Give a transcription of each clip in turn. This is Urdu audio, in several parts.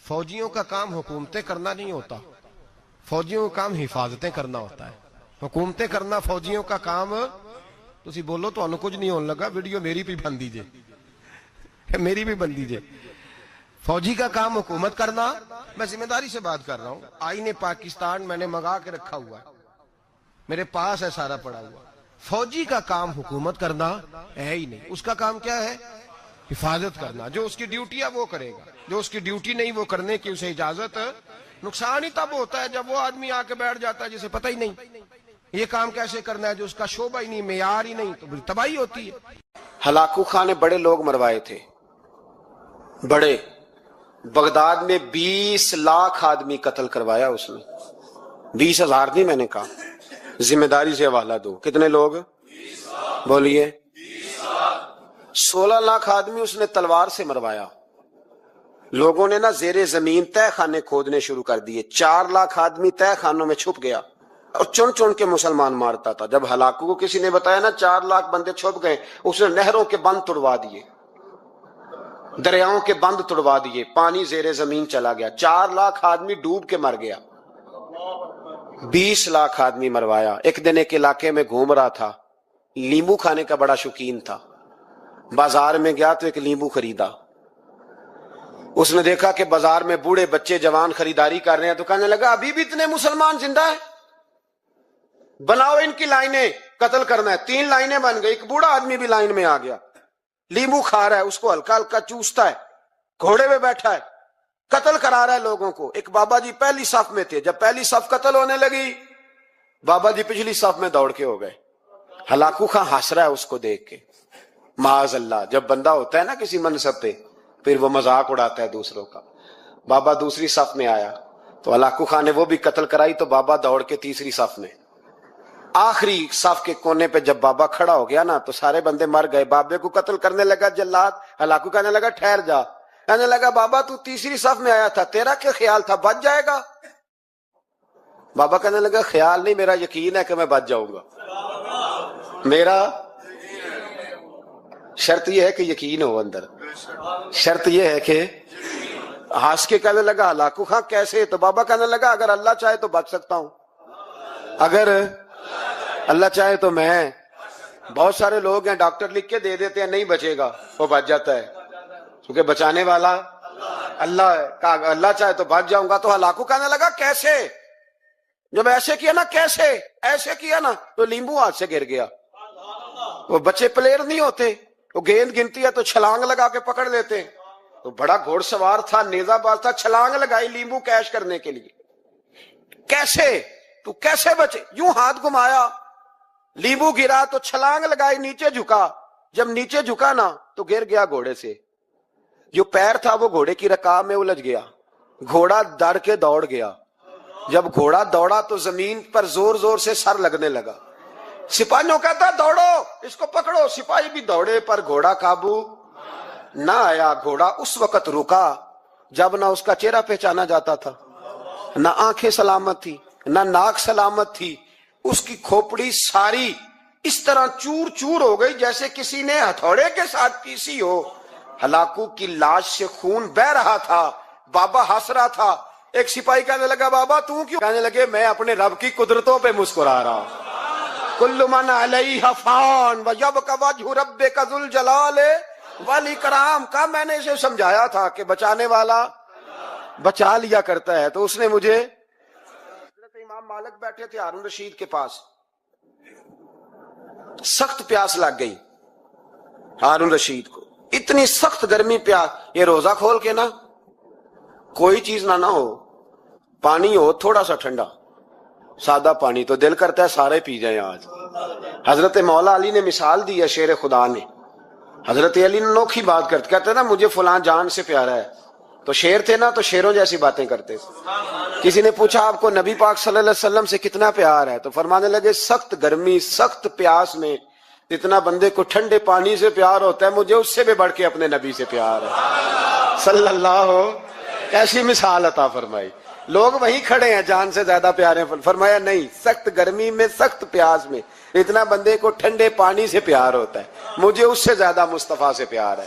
فوجیوں کا کام حکومتیں کرنا نہیں ہوتا، فوجیوں کا کام حفاظتیں کرنا ہوتا ہے۔ حکومتیں کرنا فوجیوں کا کام۔ تسی بولو تو انو کچھ نہیں ہونے لگا، ویڈیو میری بھی بن دیجئے، میری بھی بن دیجئے۔ فوجی کا کام حکومت کرنا۔ میں ذمہ داری سے بات کر رہا ہوں۔ آئین پاکستان میں نے منگا کے رکھا ہوا ہے، میرے پاس ہے سارا پڑا ہوا۔ فوجی کا کام حکومت کرنا ہے ہی نہیں۔ اس کا کام کیا ہے؟ حفاظت کرنا۔ جو اس کی ڈیوٹی ہے وہ کرے گا، جو اس کی ڈیوٹی نہیں وہ کرنے کی اسے اجازت۔ نقصان ہی تب ہوتا ہے جب وہ آدمی آ کے بیٹھ جاتا ہے جسے پتہ ہی نہیں یہ کام کیسے کرنا ہے، جو اس کا شعبہ ہی نہیں، معیار ہی نہیں، تو بڑی تباہی ہوتی ہے۔ ہلاکو خان نے بڑے لوگ مروائے تھے، بڑے۔ بغداد میں 20 لاکھ آدمی قتل کروایا اس نے۔ 20,000 نہیں، میں نے کہا، ذمہ داری سے حوالہ دو۔ کتنے لوگ بولیے؟ 16 لاکھ آدمی اس نے تلوار سے مروایا۔ لوگوں نے نا زیر زمین تہ خانے کھودنے شروع کر دیے۔ 4 لاکھ آدمی تہ خانوں میں چھپ گیا اور چن چن کے مسلمان مارتا تھا۔ جب ہلاکو کو کسی نے بتایا نا 4 لاکھ بندے چھپ گئے، اس نے نہروں کے بند توڑوا دیے، دریاؤں کے بند توڑوا دیے، پانی زیر زمین چلا گیا۔ 4 لاکھ آدمی ڈوب کے مر گیا۔ 20 لاکھ آدمی مروایا۔ ایک دن ایک علاقے میں گھوم رہا تھا، لیمبو کھانے کا بڑا شوقین تھا۔ بازار میں گیا تو ایک لیمبو خریدا۔ اس نے دیکھا کہ بازار میں بوڑھے بچے جوان خریداری کر رہے ہیں، تو کہنے لگا ابھی بھی اتنے مسلمان زندہ ہیں، بناؤ ان کی لائنیں، قتل کرنا ہے۔ 3 لائنیں بن گئی۔ ایک بوڑھا آدمی بھی لائن میں آ گیا، لیمبو کھا رہا ہے، اس کو ہلکا ہلکا چوستا ہے، گھوڑے پہ بیٹھا ہے، قتل کرا رہا ہے لوگوں کو۔ ایک بابا جی پہلی صف میں تھے، جب پہلی صف قتل ہونے لگی، بابا جی پچھلی صف میں دوڑ کے ہو گئے۔ ہلاکو خان ہنس رہا ہے اس کو دیکھ کے۔ معاذ اللہ، جب بندہ ہوتا ہے نا کسی منصب پہ، پھر وہ مذاق اڑاتا ہے دوسروں کا۔ بابا دوسری صف میں آیا تو ہلاکو خان نے وہ بھی قتل کرائی، تو بابا دوڑ کے تیسری صف میں۔ آخری صف کے کونے پہ جب بابا کھڑا ہو گیا نا تو سارے بندے مر گئے۔ بابے کو قتل کرنے لگا جلاد۔ ہلاکو کہنے لگا ٹھہر جا۔ کہنے لگا بابا تو تیسری صف میں آیا تھا، تیرا کیا خیال تھا بچ جائے گا؟ بابا کہنے لگا خیال نہیں، میرا یقین ہے کہ میں بچ جاؤں گا۔ میرا شرط یہ ہے کہ یقین ہو اندر، شرط یہ ہے کہ ہنس کے کہنے لگا ہلاکو خان کیسے؟ تو بابا کہنے لگا اگر اللہ چاہے تو بچ سکتا ہوں، اگر اللہ چاہے تو میں۔ بہت سارے لوگ ہیں ڈاکٹر لکھ کے دے دیتے ہیں نہیں بچے گا، وہ بچ جاتا ہے، کیونکہ بچانے والا اللہ ہے۔ کہا اللہ چاہے تو بچ جاؤں گا۔ تو ہلاکو کہنے لگا کیسے؟ جب ایسے کیا نا، کیسے ایسے کیا نا، تو لیمبو ہاتھ سے گر گیا۔ وہ بچے پلیئر نہیں ہوتے، وہ گیند گنتی ہے تو چھلانگ لگا کے پکڑ لیتے۔ تو بڑا گھوڑ سوار تھا، نیزہ باز تھا، چھلانگ لگائی لیمبو کیش کرنے کے لیے۔ کیسے؟ تو کیسے بچے؟ یوں ہاتھ گھمایا، لیمبو گرا تو چھلانگ لگائی، نیچے جھکا۔ جب نیچے جھکا نا تو گر گیا گھوڑے سے۔ جو پیر تھا وہ گھوڑے کی رکاب میں الجھ گیا۔ گھوڑا ڈر کے دوڑ گیا۔ جب گھوڑا دوڑا تو زمین پر زور زور سے سر لگنے لگا۔ سپاہیوں کہتا دوڑو اس کو پکڑو۔ سپاہی بھی دوڑے پر گھوڑا قابو نہ آیا۔ گھوڑا اس وقت رکا جب نہ اس کا چہرہ پہچانا جاتا تھا، نہ آنکھیں سلامت تھی، نہ ناک سلامت تھی۔ اس کی کھوپڑی ساری اس طرح چور چور ہو گئی جیسے کسی نے ہتھوڑے کے ساتھ پیسی ہو۔ ہلاکو کی لاش سے خون بہ رہا تھا۔ بابا ہنس رہا تھا۔ ایک سپاہی کہنے لگا بابا تو کیوں؟ کہنے لگے میں اپنے رب کی قدرتوں پہ مسکرا رہا ہوں۔ کل من علیہ فان ویبقی وجہ ربک ذو الجلال والاکرام۔ کا میں نے اسے سمجھایا تھا کہ بچانے والا بچا لیا کرتا ہے۔ تو اس نے مجھے، حضرت امام مالک بیٹھے تھے ہارون رشید کے پاس، سخت پیاس لگ گئی ہارون رشید کو، اتنی سخت گرمی پیاس۔ یہ روزہ کھول کے نا کوئی چیز نہ ہو، پانی ہو تھوڑا سا ٹھنڈا سادہ پانی، تو دل کرتا ہے سارے پی جائیں آج۔ حضرت مولا علی نے مثال دی ہے، شیر خدا نے۔ حضرت علی نے انوکھی بات کرتے، کہتے نا مجھے فلاں جان سے پیارا ہے، تو شیر تھے نا تو شیروں جیسی باتیں کرتے تھے۔ کسی نے پوچھا آپ کو نبی پاک صلی اللہ علیہ وسلم سے کتنا پیار ہے؟ تو فرمانے لگے سخت گرمی سخت پیاس میں جتنا بندے کو ٹھنڈے پانی سے پیار ہوتا ہے، مجھے اس سے بھی بڑھ کے اپنے نبی سے پیار ہے صلی اللہ۔ کیسی مثال عطا فرمائی۔ لوگ وہیں کھڑے ہیں جان سے زیادہ پیارے، فرمایا نہیں، سخت گرمی میں سخت پیاس میں اتنا بندے کو ٹھنڈے پانی سے پیار ہوتا ہے، مجھے اس سے زیادہ مصطفیٰ سے پیار ہے۔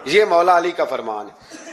یہ مولا علی کا فرمان ہے۔